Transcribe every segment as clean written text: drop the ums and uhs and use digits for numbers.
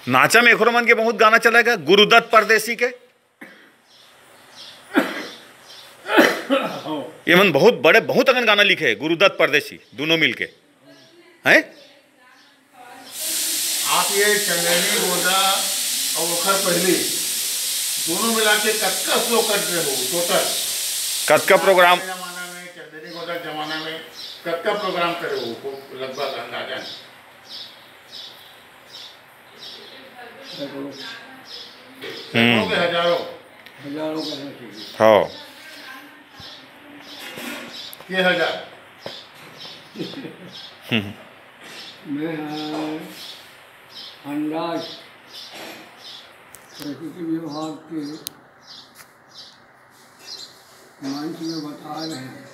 नाचा में एखरो मन के बहुत गाना चलेगा, गुरुदत्त परदेसी के ये मन बहुत बड़े बहुत अगन गाना लिखे है, गुरुदत्त परदेसी दोनों मिलके हैं। आप ये चंदेरी गोदा और ओखर पहली दोनों मिला के कतका फ्लो कर रहे हो टोटल? कतका प्रोग्राम जमाना में, चंदेरी गोदा जमाना में कतका प्रोग्राम करे हो लगभग अंदाजा? हजारों करना चाहिए। हाँ ये हजार मैं अंदाज प्रकृति विभाग के मंच में बता रहे हैं।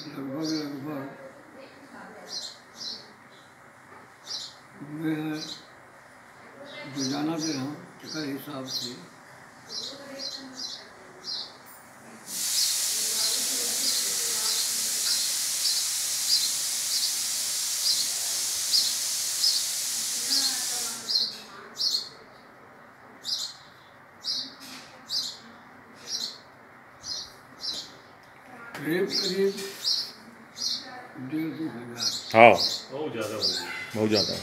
लगभग मैं रोजाना दे रहा हूँ टिकट हिसाब से करीब 150,000। हाँ बहुत ज़्यादा हो गया, बहुत ज़्यादा है,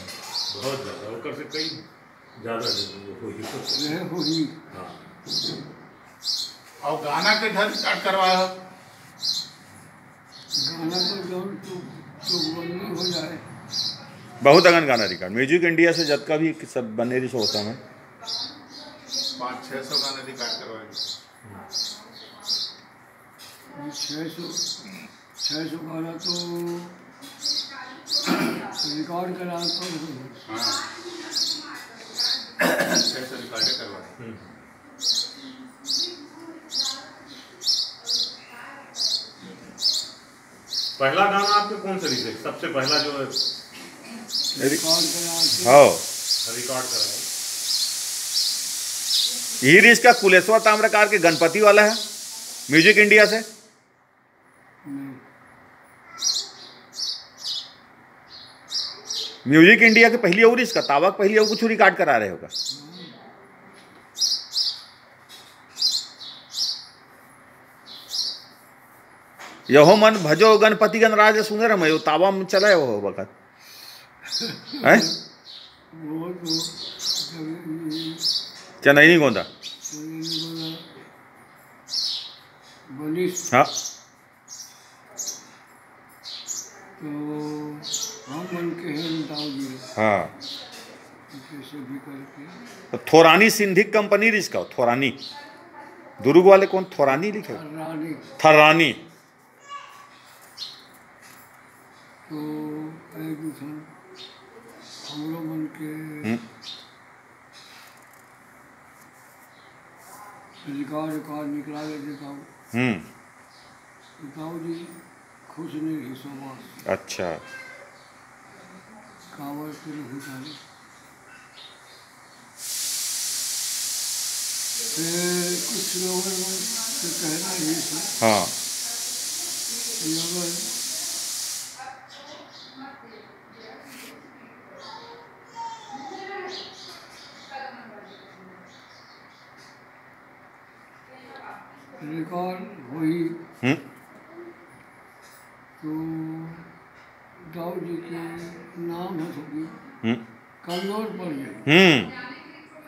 बहुत ज़्यादा होकर से कई ज़्यादा होगी। हाँ और गाना के घर स्टार्ट करवाया गाना तो जो बनने हो जाए। बहुत अगन गाना रिकॉर्ड म्यूजिक इंडिया से जब का भी सब बने रही होता है 500-600 गाने रिकॉर्ड करवाए। 600 गाना तो रिकॉर्ड करा तो हाँ 600 रिकॉर्ड करवाए। पहला गाना आपके कौन सा रिकॉर्ड सबसे पहला जो रिकॉर्ड करा? हाँ रिकॉर्ड करा यही रिश का कुलेश्वर ताम्रकार के गणपति वाला है म्यूजिक इंडिया से। म्यूजिक इंडिया के पहली और इसका तावक पहली और कुछ रिकॉर्ड करा रहे होगा। यहो मन भजो गणपति गणराज सुने रहे मैं तावा में चला है वो वक्त है वो तो चनैनी गोंदा बनिश हाँ तो हम मन के हैं दाऊ जी हाँ कैसे भी करके तो थोरानी सिंधिक कंपनी रिस्का थोरानी दुर्ग वाले कौन थोरानी लिखे रानी थरानी तो एक दूसरा हम लोग मन के रिकॉर्ड निकला के दिखाओ दिखाओ जी खुश नहीं रही सोमास। अच्छा कावड़ के नहीं जाने कुछ लोगों से कहना ही था। हाँ रिकॉर्ड हुई तो दाऊ जी के नाम है सभी कमजोर पड़ गए।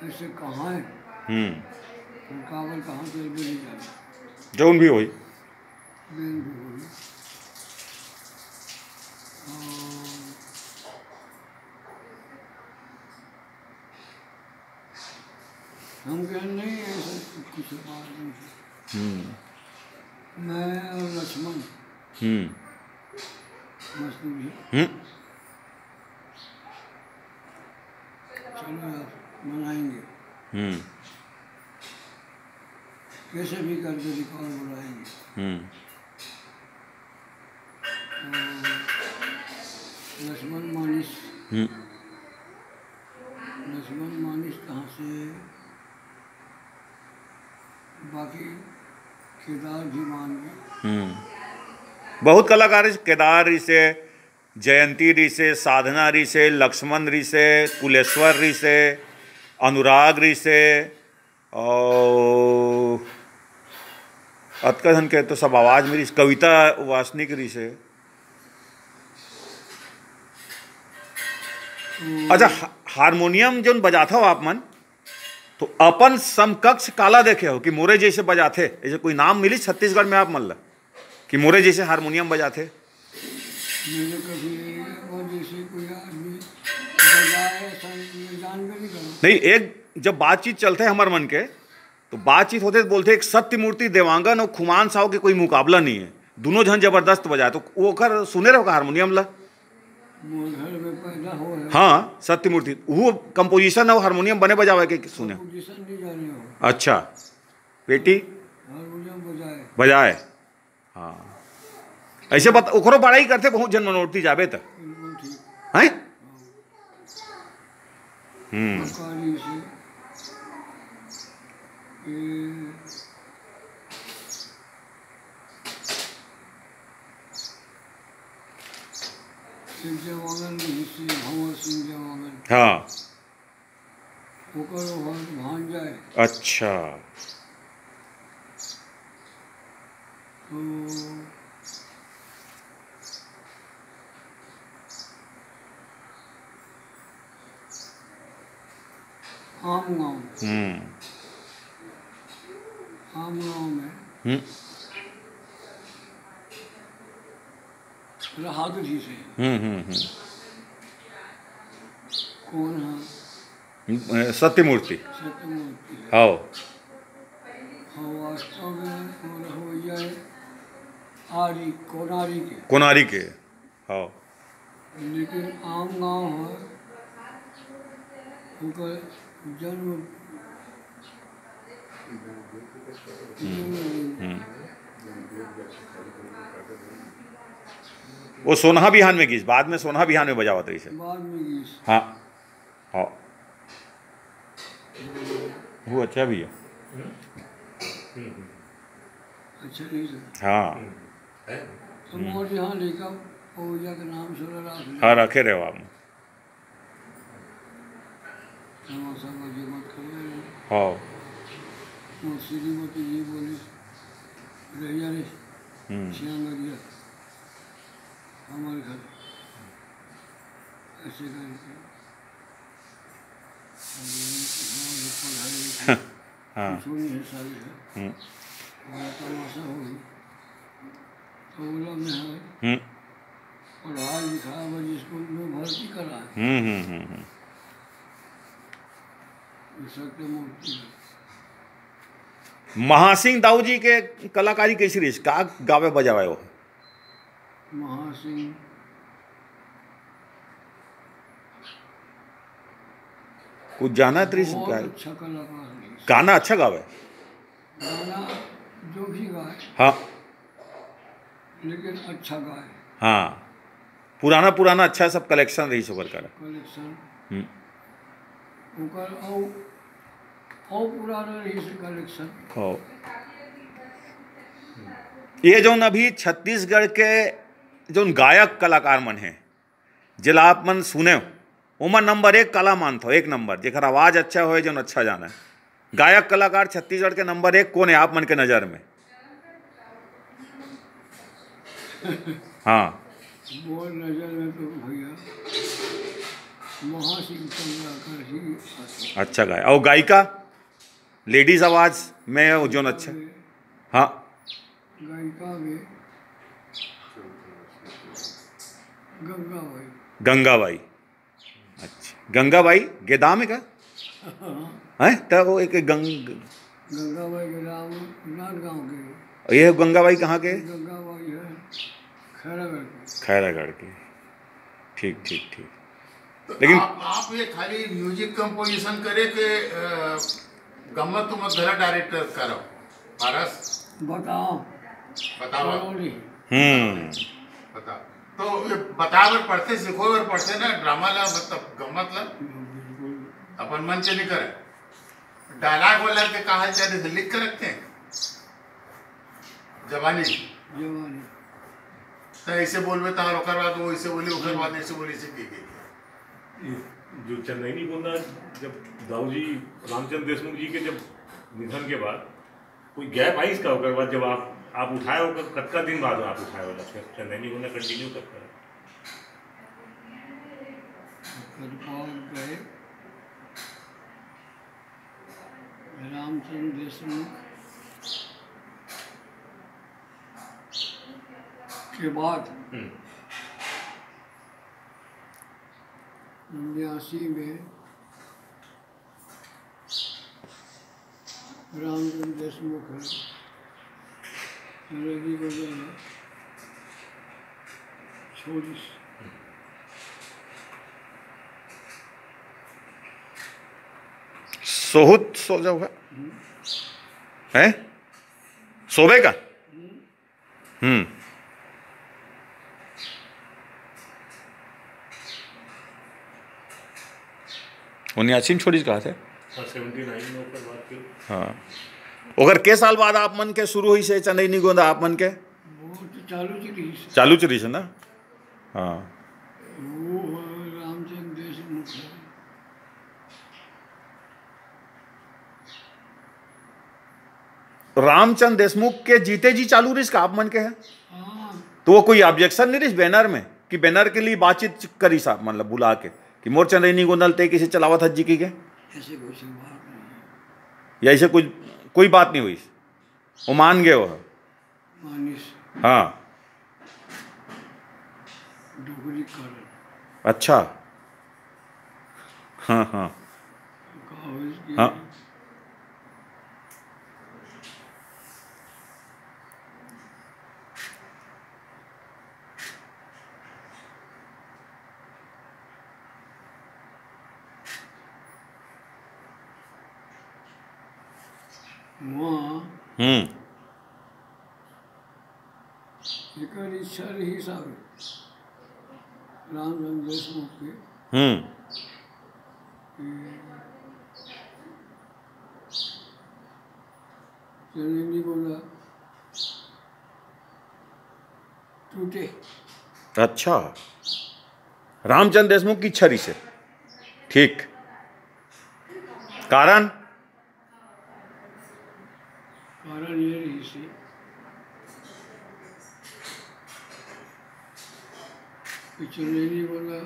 ऐसे कहाँ है कावल कहाँ से भी नहीं जाए जौन भी हुई बेन भी हुई। हम कह नहीं ऐसा कुछ बात नहीं। मैं और लक्ष्मण मजदूर चलो यार मनाएंगे कैसे भी करके रिकॉर्ड बुलाएंगे। लक्ष्मण मानिस कहाँ से बाकी केदार जी मान गए। बहुत कलाकार केदार री से, जयंती री से, साधना री से, लक्ष्मण री से, कुलेश्वर री से, अनुराग री से और अतकधन के तो सब आवाज मेरी, कविता वासनिक री से। अच्छा, हारमोनियम जो बजाता हो आप मन, तो अपन समकक्ष काला देखे हो कि मोरे जैसे बजाते, ऐसे कोई नाम मिली छत्तीसगढ़ में आप मन ला कि मोरे जैसे हारमोनियम बजाते? मुझे कभी वो जैसे कोई आदमी बजाए ऐसा जानकारी नहीं करो। नहीं, एक जब बातचीत चलते है हमारे मन के, तो बातचीत होते तो बोलते एक सत्य मूर्ति देवांगन और खुमान साहब के कोई मुकाबला नहीं है, दोनों जन जबरदस्त बजाए। तो वो कर सुने रहो हारमोनियम ला? वो घर में पैदा हो है। हाँ, सत्य मूर्ति वो कंपोजिशन और हारमोनियम बने बजावे के सुने? कंपोजिशन नहीं जाने हो। अच्छा, बेटी हारमोनियम बजाए। बजाए, हाँ ऐसे बता ओकरो बड़ाई करते बहुत जन मनोरती जाबे तक बिल्कुल ठीक हैं। कहानी से ये सिंह जवांगन हिस्से भंवर सिंह जवांगन हाँ, ओकर भांजा है। अच्छा, तो आम गाँव में बहादुरी से कौन है? सत्यमूर्ति। सत्यमूर्ति। हाँ, हाँ वास्तव में हो जाए आरी कोनारी के। कोनारी के, हाँ। लेकिन आम गांव है, उनका जन्म वो सोनहा बिहान में गीस, बाद में सोनहा बिहान में बजावत रही से। बाद में गीस। हाँ हाँ, वो अच्छा भी है। अच्छा नहीं सर। हाँ, तो मोर यहाँ लेकर पूजा के नाम से रख। हाँ रखे रहे हो आप। हाँ, श्रीमती जी बोली रैया रे श्यामरिया हमारे घर ऐसे करके छोड़ी है सारी है तमाशा हो गई। तो बोला मैं पढ़ा लिखा बड़ी स्कूल में भर्ती करा है। सत्यमूर्ति महासिंह दाऊ जी के कलाकारी कैसी रही, का गावे बजावे हो? महासिंह कुछ जाना है बहुत अच्छा कलाकार है। गाना अच्छा गावे? गाना जो भी गाए, हाँ, लेकिन अच्छा गाए। हाँ, पुराना पुराना अच्छा सब कलेक्शन रही सुपर कर कलेक्शन ओकर और पुराना रही से कलेक्शन। हो ये जो अभी छत्तीसगढ़ के जो गायक कलाकार मन हैं, जिला आप मन सुने उमर नंबर 1 कला मानते हो, 1 नंबर जेकर आवाज अच्छा हो, जो अच्छा जाना है। गायक कलाकार छत्तीसगढ़ के नंबर 1 कौन है आप मन के नजर में? हाँ, वो नजर में तो भैया महासिंह कलाकार ही अच्छा गाय। और गायिका लेडीज आवाज में जो अच्छा? हाँ, गायिका में गंगाबाई। गंगाबाई, अच्छा गंगाबाई गेदा में का है? तो वो एक गंगाबाई के नाम नांदगांव के। ये गंगाबाई कहाँ के? गंगाबाई है खैरागढ़ के। खैरागढ़ के, ठीक ठीक ठीक। तो लेकिन आप ये खाली म्यूजिक कंपोजिशन करे के गम्मत तुम घरा डायरेक्टर करो पारस बताओ बताओ बताओ। तो ये बतावर पढ़ते सिखोवर पढ़ते ना ड्रामा ला, मतलब गम्मत ला अपन मन से नहीं करे। डायलॉग वाला के कहा जाते लिख कर रखते हैं जवानी जवानी तो ऐसे बोलबे तार ओकर बाद वो ऐसे बोली ओकर बाद ऐसे बोली से की ये जो चंदैनी गोंदा जब दाऊ जी रामचंद्र देशमुख जी के जब निधन के बाद कोई गैप आई इसका ओकर बाद जब आप उठाए हो कतका दिन बाद आप उठाए होला चंदैनी गोंदा कंटिन्यू करते हैं गए रामचंद्र देशमुख के बाद 89 में रामचंद्र देशमुख है जिंदगी को जो है छोड़ी सोहुत सो जाओ है सोबे का उन्हें असीम छोड़ी कहा थे 79 में ओकर बाद फिर हाँ ओकर के साल बाद आप मन के शुरू हुई से चंदैनी गोंदा आप मन के वो तो चालू चली से ना हाँ वो रामचंद्र देशमुख है रामचंद्र देशमुख के जीते जी चालू रही का आप मन के है हाँ तो वो कोई ऑब्जेक्शन नहीं रही बैनर में कि बैनर के लिए बातचीत करी साहब मतलब बुला के कि मोर चंदैनी गोंदल ते किसी चलावत हज जी की के ऐसे कुछ बात नहीं है या ऐसे कोई बात नहीं हुई वो मान गए वो मानिस हाँ डोगरी कर अच्छा हाँ हाँ कागज हाँ वहाँ एक इच्छा रही साहब रामचंद्र देशमुख के चंदैनी गोंदा टूटे अच्छा रामचंद्र देशमुख की छरी से ठीक कारण कारण ये रही से कि चंदैनी गोंदा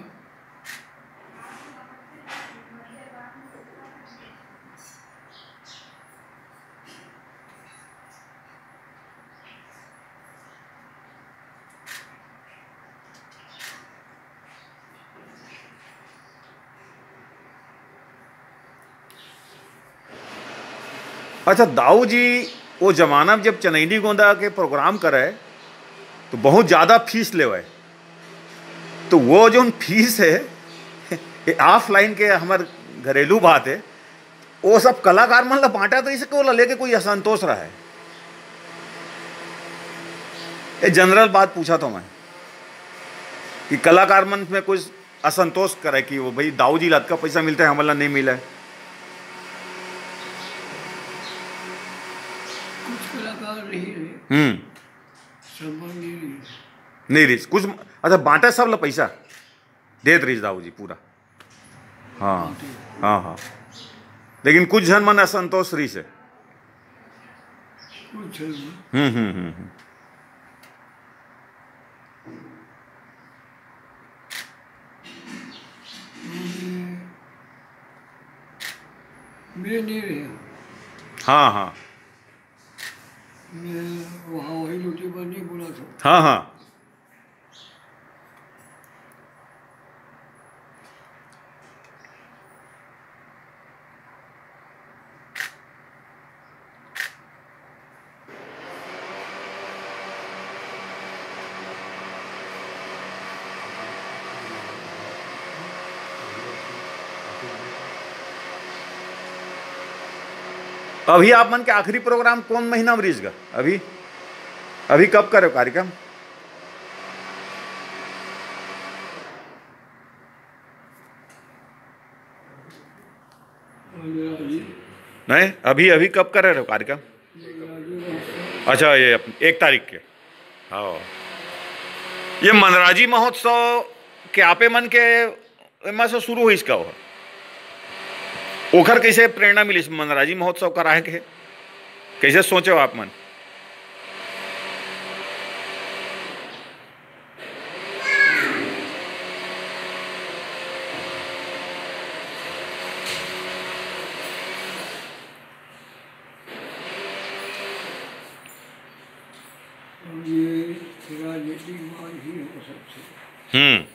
अच्छा दाऊ जी वो जमाना में जब चंदैनी गोंदा के प्रोग्राम करे तो बहुत ज़्यादा फीस ले तो वो जो फीस है ऑफलाइन के हमार घरेलू बात है वो सब कलाकार मन ला बांटा तो इसे को लेके कोई असंतोष रहा है ये जनरल बात पूछा तो मैं कि कलाकार मन में कोई असंतोष करे कि वो भाई दाऊ जी लात का पैसा मिलता है हमारा नहीं मिला है कुछ कलाकार नहीं रहे संभव नहीं रही कुछ अच्छा बांटा सब ला पैसा देत रही दाऊ जी पूरा हाँ हाँ हाँ लेकिन कुछ जन मन असंतोष रही से कुछ मैं नहीं रहा हाँ हाँ मैं वहाँ वही लुटी पर नहीं बोला था हाँ हाँ अभी आप मन के आखिरी प्रोग्राम कौन महीना में रीच गा अभी अभी कब करे कार्यक्रम नहीं अभी अभी कब करे रहे कार्यक्रम अच्छा, ये 1 तारीख के। हाँ, ये मनराजी महोत्सव के आपे मन के एमा से शुरू हुई इसका हो ओखर कैसे प्रेरणा मिली इस मनराजी महोत्सव कराए के? कैसे सोचे हो आप मन? ये राजनीतिक बात ही हो सकती है।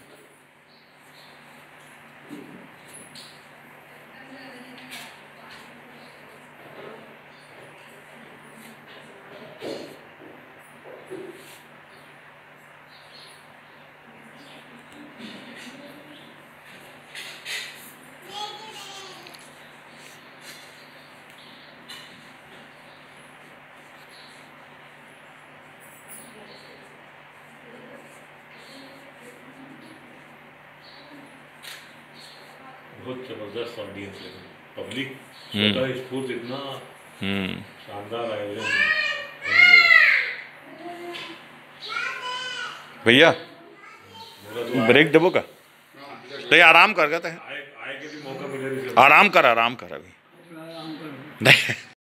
बहुत जबरदस्त ऑडियंस है, पब्लिक स्वतः स्फूर्त, इतना शानदार आयोजन। भैया ब्रेक देबो का? तो आराम कर गए आए के भी मौका मिले, आराम कर अभी। आराम करो।